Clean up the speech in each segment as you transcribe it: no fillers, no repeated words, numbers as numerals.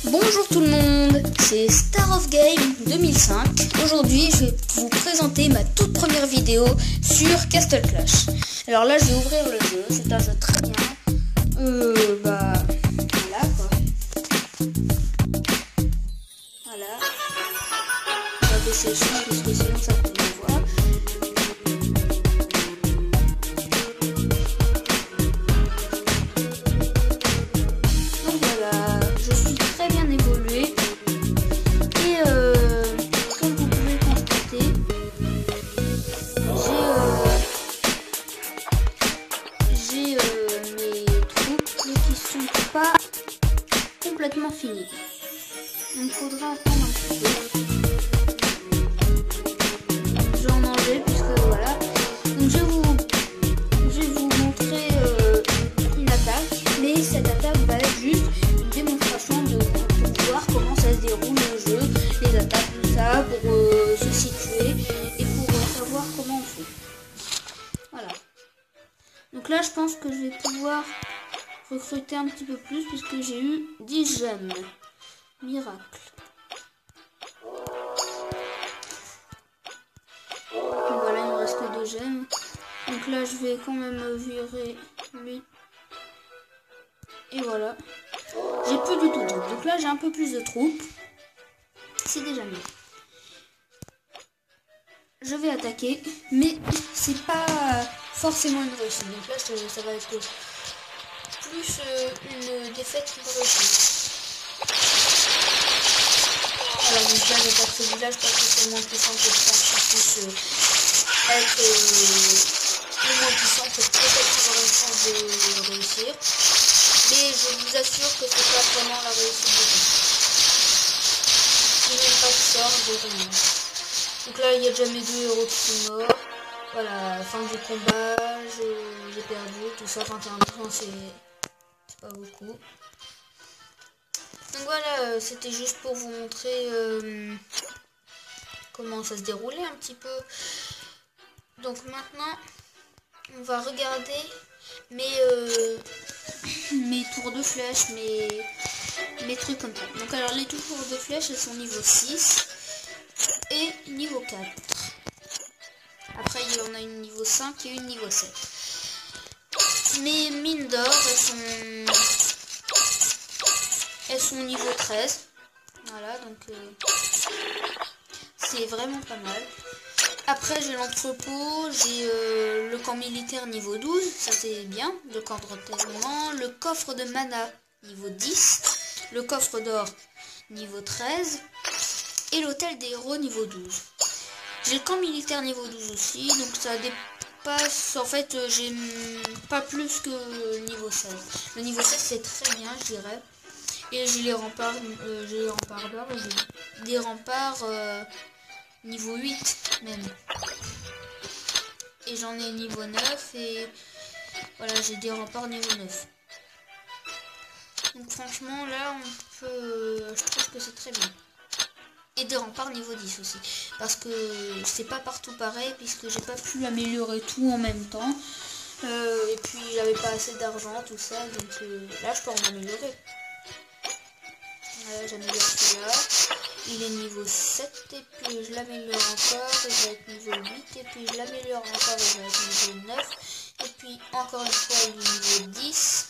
Bonjour tout le monde, c'est Star of Game 2005. Aujourd'hui, je vais vous présenter ma toute première vidéo sur Castle Clash. Alors là, je vais ouvrir le jeu, c'est un jeu très bien. Voilà quoi. Voilà. On va baisser le son parce que sinon ça fait une voix. Donc voilà, je suis très bien évolué. Et comme vous pouvez constater, j'ai mes troupes qui sont pas complètement finies. Donc il faudra attendre un petit peu. Je vais en enlever puisque voilà. Donc je vais vous montrer une attaque, mais cette attaque va être juste une démonstration pour voir comment ça se déroule le jeu, les attaques, tout ça, pour se situer et pour savoir comment on fait. Voilà. Donc là je pense que je vais pouvoir recruter un petit peu plus puisque j'ai eu 10 gemmes. Miracle. Voilà, il me reste que 2 gemmes. Donc là, je vais quand même virer lui. Et voilà. J'ai plus du tout de troupes. Donc là, j'ai un peu plus de troupes. C'est déjà mieux. Je vais attaquer, mais c'est pas forcément une réussite. Donc là, ça va être plus une défaite qu'une réussite. Voilà, donc là j'attaque ce village parce que c'est le moins puissant que je pense qu'il puisse être le moins puissant que peut-être avoir une chance de réussir. Mais je vous assure que c'est pas vraiment la réussite du tout. Il n'y a même pas de sort, de rien. Donc là il y a déjà mes 2 héros qui sont morts. Voilà, fin du combat, j'ai perdu, tout ça, 21 points c'est pas beaucoup. Donc voilà, c'était juste pour vous montrer comment ça se déroulait un petit peu. Donc maintenant, on va regarder mes tours de flèche, mes trucs comme ça. Donc alors les tours de flèche, elles sont niveau 6 et niveau 4. Après, il y en a une niveau 5 et une niveau 7. Mes mines d'or, elles sont niveau 13. Voilà, donc c'est vraiment pas mal. Après, j'ai l'entrepôt, j'ai le camp militaire niveau 12, ça c'est bien. Le camp de retournement, le coffre de mana niveau 10, le coffre d'or niveau 13 et l'hôtel des héros niveau 12. J'ai le camp militaire niveau 12 aussi, donc ça dépasse, en fait, j'ai pas plus que niveau 16. Le niveau 16 c'est très bien, je dirais. Et j'ai les remparts d'or, j'ai des remparts niveau 8 même. Et j'en ai niveau 9 et voilà, j'ai des remparts niveau 9. Donc franchement là je trouve que c'est très bien. Et des remparts niveau 10 aussi. Parce que c'est pas partout pareil puisque j'ai pas pu améliorer tout en même temps. Et puis j'avais pas assez d'argent, tout ça. Donc là je peux en améliorer. Voilà, j'améliore celui-là. Il est niveau 7 et puis je l'améliore encore. Il va être niveau 8 et puis je l'améliore encore. Il va être niveau 9. Et puis encore une fois il est niveau 10.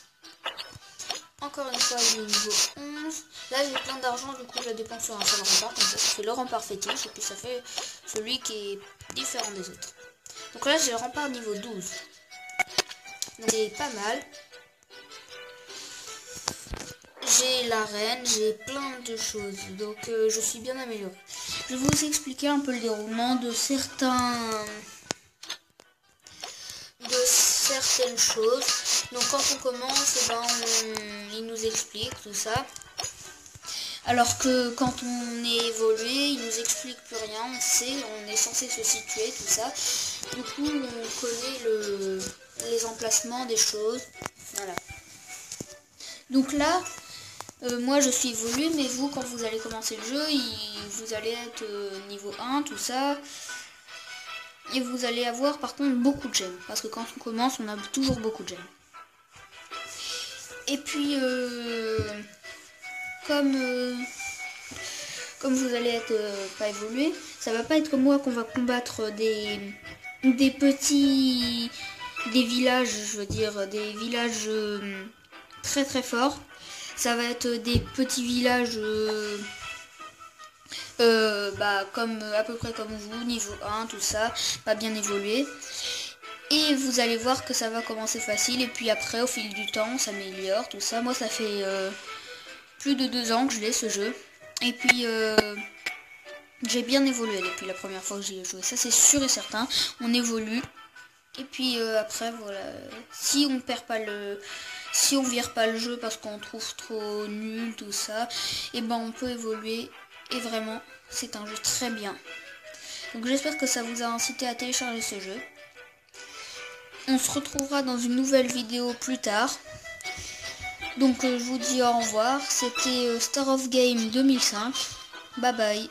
Encore une fois il est niveau 11. Là j'ai plein d'argent, du coup je la dépense sur un seul rempart. Comme ça fait le rempart fétiche et puis ça fait celui qui est différent des autres. Donc là j'ai le rempart niveau 12. Donc c'est pas mal. J'ai l'arène, j'ai plein de choses, donc je suis bien améliorée. Je vais vous expliquer un peu le déroulement de certaines choses. Donc quand on commence, il nous explique tout ça. Alors que quand on est évolué, il nous explique plus rien, on est censé se situer, tout ça. Du coup, on connaît les emplacements des choses. Voilà. Donc là, moi je suis évolué, mais vous quand vous allez commencer le jeu, vous allez être niveau 1, tout ça. Et vous allez avoir par contre beaucoup de gemmes. Parce que quand on commence, on a toujours beaucoup de gemmes. Et puis comme vous allez être pas évolué, ça va pas être moi qu'on va combattre des villages, je veux dire des villages très très forts. Ça va être des petits villages comme à peu près comme vous, niveau 1, tout ça, pas bien évolué. Et vous allez voir que ça va commencer facile et puis après au fil du temps on s'améliore, tout ça. Moi ça fait plus de 2 ans que je l'ai ce jeu. Et puis j'ai bien évolué depuis la première fois que j'y ai joué, ça c'est sûr et certain, on évolue. Et puis après voilà, si on vire pas le jeu parce qu'on trouve trop nul tout ça, et ben on peut évoluer et vraiment c'est un jeu très bien. Donc j'espère que ça vous a incité à télécharger ce jeu. On se retrouvera dans une nouvelle vidéo plus tard. Donc je vous dis au revoir, c'était Star of Game 2005. Bye bye.